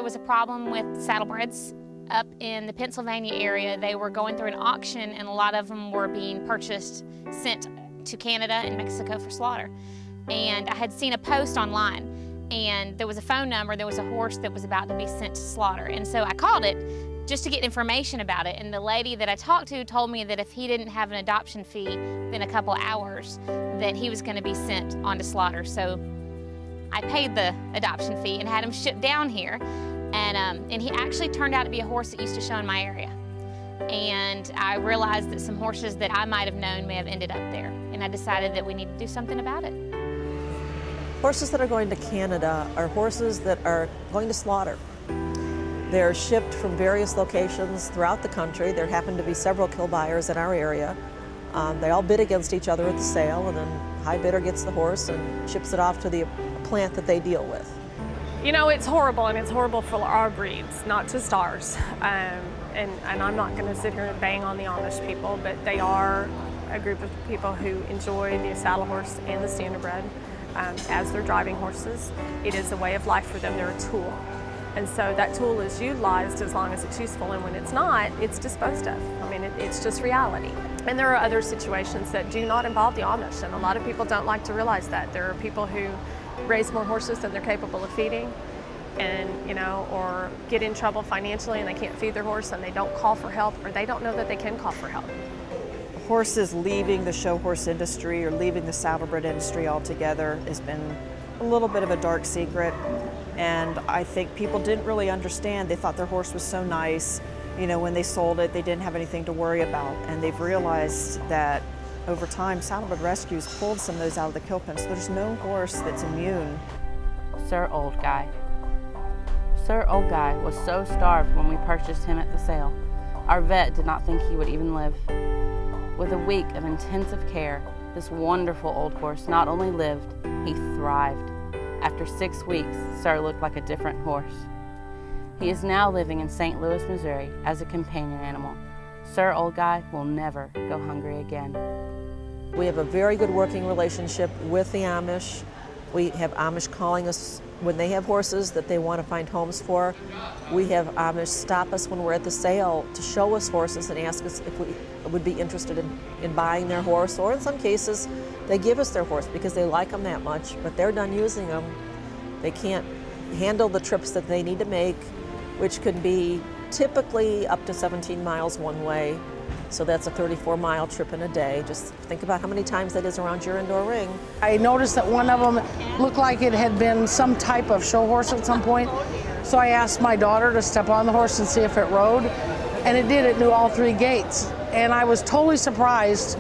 there was a problem with saddlebreds up in the Pennsylvania area. They were going through an auction, and a lot of them were being purchased, sent to Canada and Mexico for slaughter. And I had seen a post online, and there was a phone number, there was a horse that was about to be sent to slaughter. And so I called it just to get information about it. And the lady that I talked to told me that if he didn't have an adoption fee within a couple hours, that he was going to be sent on to slaughter. So I paid the adoption fee and had him shipped down here. And he actually turned out to be a horse that used to show in my area. And I realized that some horses that I might have known may have ended up there. And I decided that we need to do something about it. Horses that are going to Canada are horses that are going to slaughter. They're shipped from various locations throughout the country. There happen to be several kill buyers in our area. They all bid against each other at the sale, and then high bidder gets the horse and ships it off to the plant that they deal with. You know, it's horrible, and it's horrible for our breeds, not just ours. And I'm not going to sit here and bang on the Amish people, but they are a group of people who enjoy the saddle horse and the standardbred as they're driving horses. It is a way of life for them. They're a tool. And so that tool is utilized as long as it's useful, and when it's not, it's disposed of. I mean, it's just reality. And there are other situations that do not involve the Amish, and a lot of people don't like to realize that. There are people who raise more horses than they're capable of feeding, and or get in trouble financially and they can't feed their horse and they don't call for help, or they don't know that they can call for help. Horses leaving the show horse industry or leaving the saddlebred industry altogether has been a little bit of a dark secret, and I think people didn't really understand. They thought their horse was so nice, when they sold it, they didn't have anything to worry about, and they've realized that over time, Saddlebred Rescues pulled some of those out of the kill pen, so there's no horse that's immune. Sir Old Guy. Sir Old Guy was so starved when we purchased him at the sale. Our vet did not think he would even live. With a week of intensive care, this wonderful old horse not only lived, he thrived. After 6 weeks, Sir looked like a different horse. He is now living in St. Louis, Missouri as a companion animal. Sir Old Guy will never go hungry again. We have a very good working relationship with the Amish. We have Amish calling us when they have horses that they want to find homes for. We have Amish stop us when we're at the sale to show us horses and ask us if we would be interested in buying their horse, or in some cases, they give us their horse because they like them that much, but they're done using them. They can't handle the trips that they need to make, which could be typically up to 17 miles one way. So that's a 34-mile trip in a day. Just think about how many times that is around your indoor ring. I noticed that one of them looked like it had been some type of show horse at some point. So I asked my daughter to step on the horse and see if it rode. And it did. It knew all 3 gaits. And I was totally surprised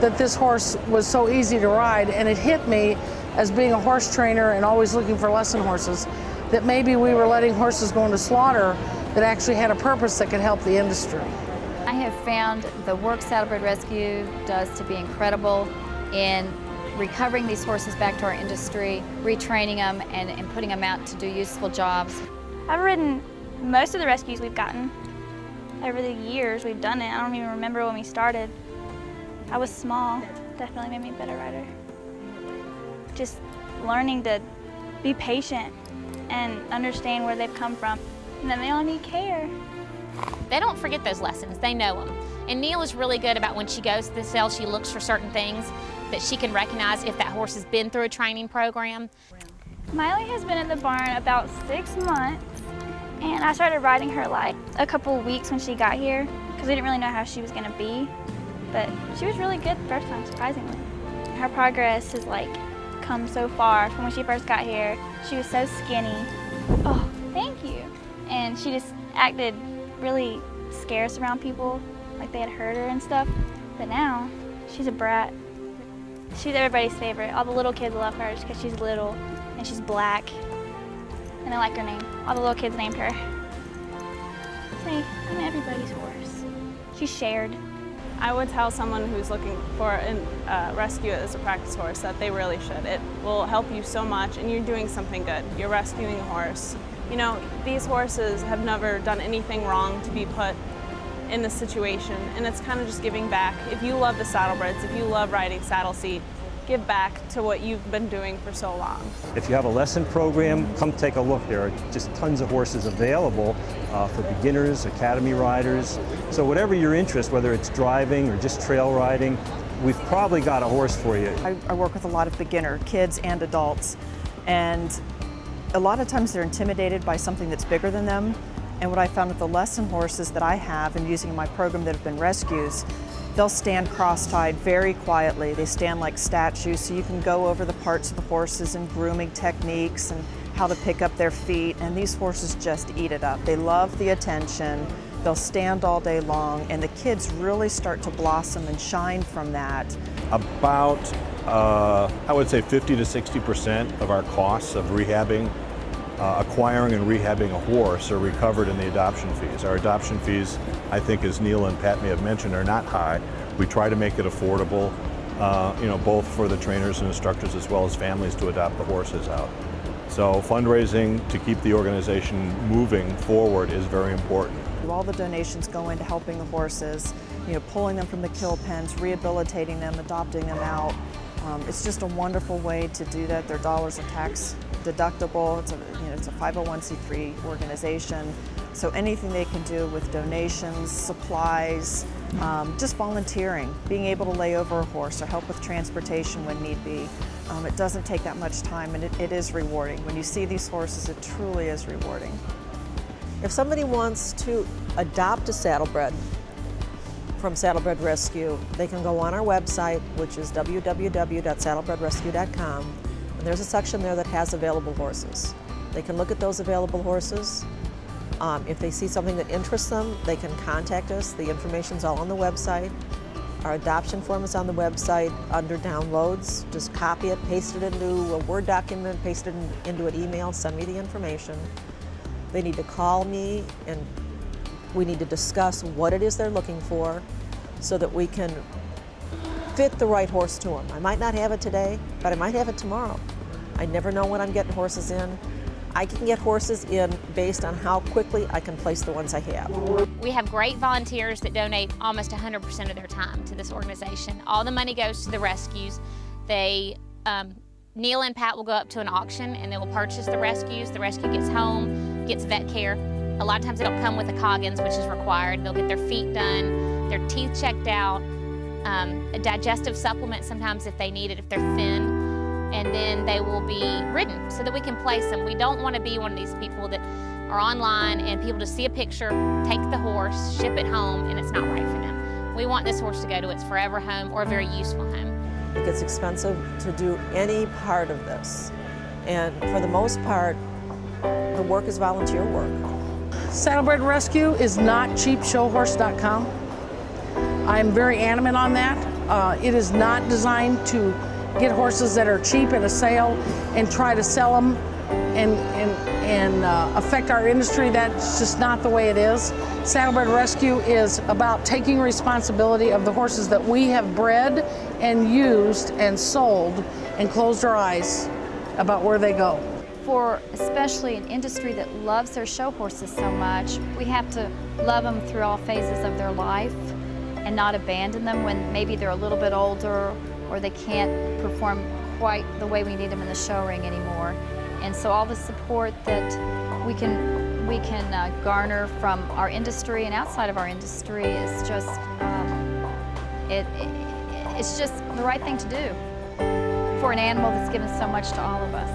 that this horse was so easy to ride. And it hit me, as being a horse trainer and always looking for lesson horses, that maybe we were letting horses go into slaughter that actually had a purpose that could help the industry. I have found the work Saddlebred Rescue does to be incredible in recovering these horses back to our industry, retraining them, and putting them out to do useful jobs. I've ridden most of the rescues we've gotten. Over the years we've done it. I don't even remember when we started. I was small, definitely made me a better rider. Just learning to be patient and understand where they've come from, and that they all need care. They don't forget those lessons, they know them. And Neil is really good about when she goes to the sale, she looks for certain things that she can recognize if that horse has been through a training program. Miley has been at the barn about 6 months, and I started riding her like a couple weeks when she got here, because we didn't really know how she was gonna be, but she was really good the first time, surprisingly. Her progress has come so far from when she first got here. She was so skinny. Oh, thank you. And she just acted really scarce around people, like they had hurt her and stuff. But now, she's a brat. She's everybody's favorite. All the little kids love her just because she's little and she's black. And they like her name. All the little kids named her. Say, I'm everybody's horse. She's shared. I would tell someone who's looking for a rescue as a practice horse that they really should. It will help you so much, and you're doing something good. You're rescuing a horse. These horses have never done anything wrong to be put in this situation, and it's kind of just giving back. If you love the saddlebreds, if you love riding saddle seat, give back to what you've been doing for so long. If you have a lesson program, come take a look. There are just tons of horses available for beginners, academy riders. So whatever your interest, whether it's driving or just trail riding, we've probably got a horse for you. I work with a lot of beginner kids and adults, and a lot of times they're intimidated by something that's bigger than them. And what I found with the lesson horses that I have and using in my program that have been rescues, they'll stand cross-tied very quietly. They stand like statues, so you can go over the parts of the horses and grooming techniques and how to pick up their feet, and these horses just eat it up. They love the attention. They'll stand all day long, and the kids really start to blossom and shine from that. About, I would say 50 to 60% of our costs of rehabbing, acquiring and rehabbing a horse are recovered in the adoption fees. Our adoption fees, I think, as Neil and Pat may have mentioned, are not high. We try to make it affordable, both for the trainers and instructors as well as families to adopt the horses out. So fundraising to keep the organization moving forward is very important. All the donations go into helping the horses, pulling them from the kill pens, rehabilitating them, adopting them out. It's just a wonderful way to do that. Their dollars are tax deductible. It's a 501c3 organization. So anything they can do with donations, supplies, just volunteering, being able to lay over a horse or help with transportation when need be. It doesn't take that much time, and it is rewarding. When you see these horses, it truly is rewarding. If somebody wants to adopt a saddlebred from Saddlebred Rescue, they can go on our website, which is www.saddlebredrescue.com, and there's a section there that has available horses. They can look at those available horses. If they see something that interests them, they can contact us. The information's all on the website. Our adoption form is on the website under downloads. Just copy it, paste it into a Word document, paste it into an email, send me the information. They need to call me, and we need to discuss what it is they're looking for so that we can fit the right horse to them. I might not have it today, but I might have it tomorrow. I never know when I'm getting horses in. I can get horses in based on how quickly I can place the ones I have. We have great volunteers that donate almost 100% of their time to this organization. All the money goes to the rescues. Neil and Pat will go up to an auction and they will purchase the rescues. The rescue gets home, gets vet care. A lot of times it'll come with a Coggins, which is required. They'll get their feet done, their teeth checked out, a digestive supplement sometimes if they need it, if they're thin, and then they will be ridden so that we can place them. We don't want to be one of these people that are online and people just see a picture, take the horse, ship it home, and it's not right for them. We want this horse to go to its forever home or a very useful home. It gets expensive to do any part of this, and for the most part, the work is volunteer work. Saddlebred Rescue is not cheapshowhorse.com. I'm very adamant on that. It is not designed to get horses that are cheap at a sale and try to sell them and affect our industry. That's just not the way it is. Saddlebred Rescue is about taking responsibility of the horses that we have bred and used and sold and closed our eyes about where they go. For especially an industry that loves their show horses so much, we have to love them through all phases of their life and not abandon them when maybe they're a little bit older or they can't perform quite the way we need them in the show ring anymore. And so all the support that we can garner from our industry and outside of our industry is just, it's just the right thing to do for an animal that's given so much to all of us.